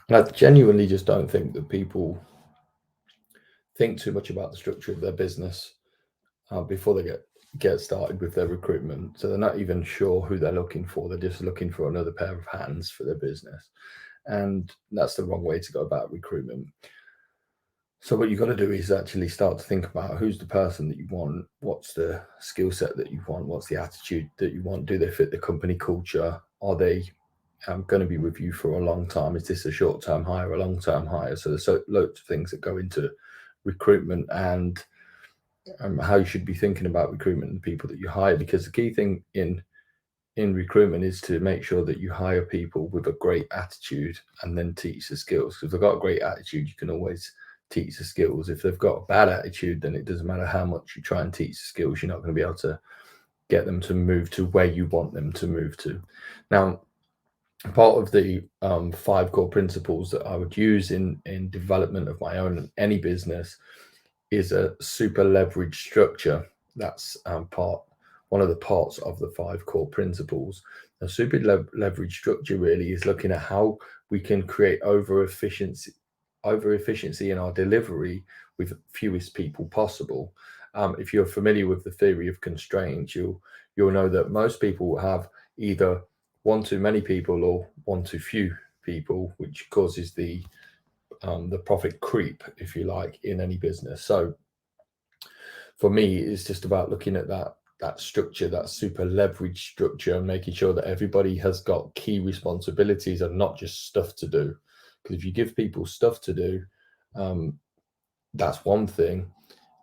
And I genuinely just don't think that people think too much about the structure of their business before they get started with their recruitment. So they're not even sure who they're looking for. They're just looking for another pair of hands for their business, and that's the wrong way to go about recruitment. So what you've got to do is actually start to think about who's the person that you want, what's the skill set that you want, what's the attitude that you want, do they fit the company culture, are they going to be with you for a long time, is this a short-term hire, a long-term hire? So there's loads of things that go into recruitment, and how you should be thinking about recruitment and the people that you hire, because the key thing in recruitment is to make sure that you hire people with a great attitude and then teach the skills. Because if they've got a great attitude, you can always teach the skills. If they've got a bad attitude, then it doesn't matter how much you try and teach the skills, you're not going to be able to get them to move to where you want them to move to. Now, part of the 5 core principles that I would use in development of my own and any business is a super leverage structure. That's one of the parts of the 5 core principles. A super leverage structure really is looking at how we can create over efficiency in our delivery with fewest people possible. If you're familiar with the theory of constraints, you'll know that most people have either one too many people or one too few people, which causes the profit creep, if you like, in any business. So for me, it's just about looking at that structure, that super leverage structure, and making sure that everybody has got key responsibilities and not just stuff to do. Because if you give people stuff to do, um, that's one thing.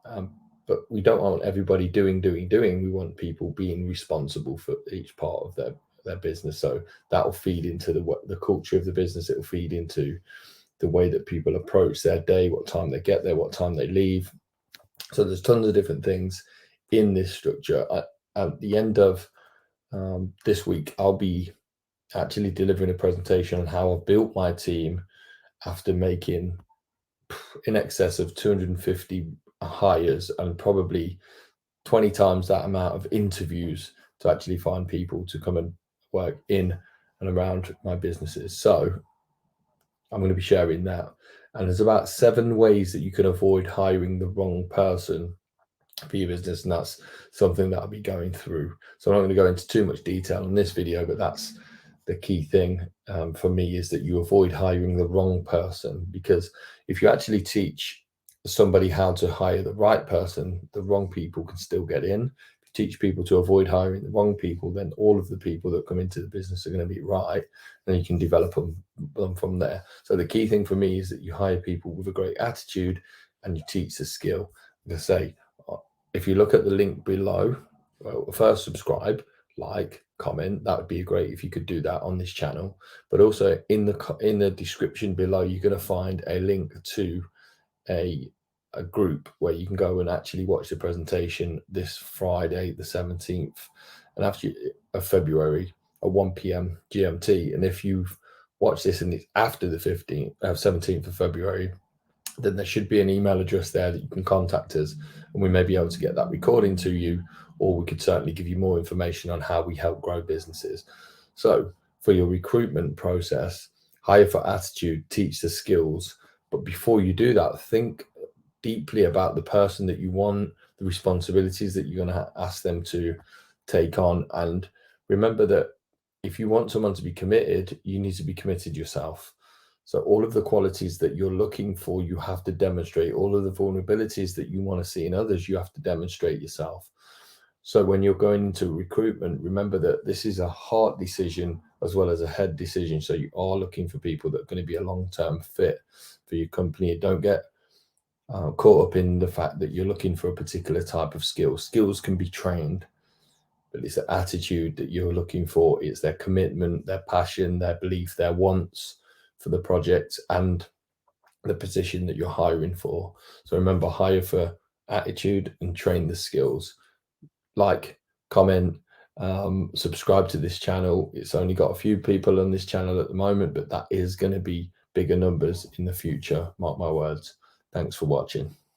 Um, but we don't want everybody doing. We want people being responsible for each part of their business. So that will feed into the culture of the business. It will feed into the way that people approach their day, what time they get there, what time they leave. So there's tons of different things in this structure. At the end of this week, I'll be actually delivering a presentation on how I've built my team after making in excess of 250 hires and probably 20 times that amount of interviews to actually find people to come and work in and around my businesses. So I'm going to be sharing that. And there's about 7 ways that you can avoid hiring the wrong person for your business, and that's something that I'll be going through. So I'm not going to go into too much detail in this video, but that's the key thing for me, is that you avoid hiring the wrong person. Because if you actually teach somebody how to hire the right person, the wrong people can still get in. If you teach people to avoid hiring the wrong people, then all of the people that come into the business are going to be right, and you can develop them from there. So the key thing for me is that you hire people with a great attitude and you teach the skill. Like I say, if you look at the link below, well, first subscribe, like, comment. That would be great if you could do that on this channel. But also in the description below, you're going to find a link to a group where you can go and actually watch the presentation this Friday, the 17th, and after of February at 1 p.m. GMT. And if you've watched this and it's after the 17th of February, then there should be an email address there that you can contact us, and we may be able to get that recording to you, or we could certainly give you more information on how we help grow businesses. So for your recruitment process, hire for attitude, teach the skills. But before you do that, think deeply about the person that you want, the responsibilities that you're going to ask them to take on. And remember that if you want someone to be committed, you need to be committed yourself. So all of the qualities that you're looking for, you have to demonstrate. All of the vulnerabilities that you want to see in others, you have to demonstrate yourself. So when you're going into recruitment, remember that this is a heart decision as well as a head decision. So you are looking for people that are going to be a long-term fit for your company. Don't get caught up in the fact that you're looking for a particular type of skill. Skills can be trained, but it's the attitude that you're looking for. It's their commitment, their passion, their belief, their wants for the project and the position that you're hiring for. So remember, hire for attitude and train the skills. Like, comment, subscribe to this channel. It's only got a few people on this channel at the moment, but that is going to be bigger numbers in the future. Mark my words. Thanks for watching.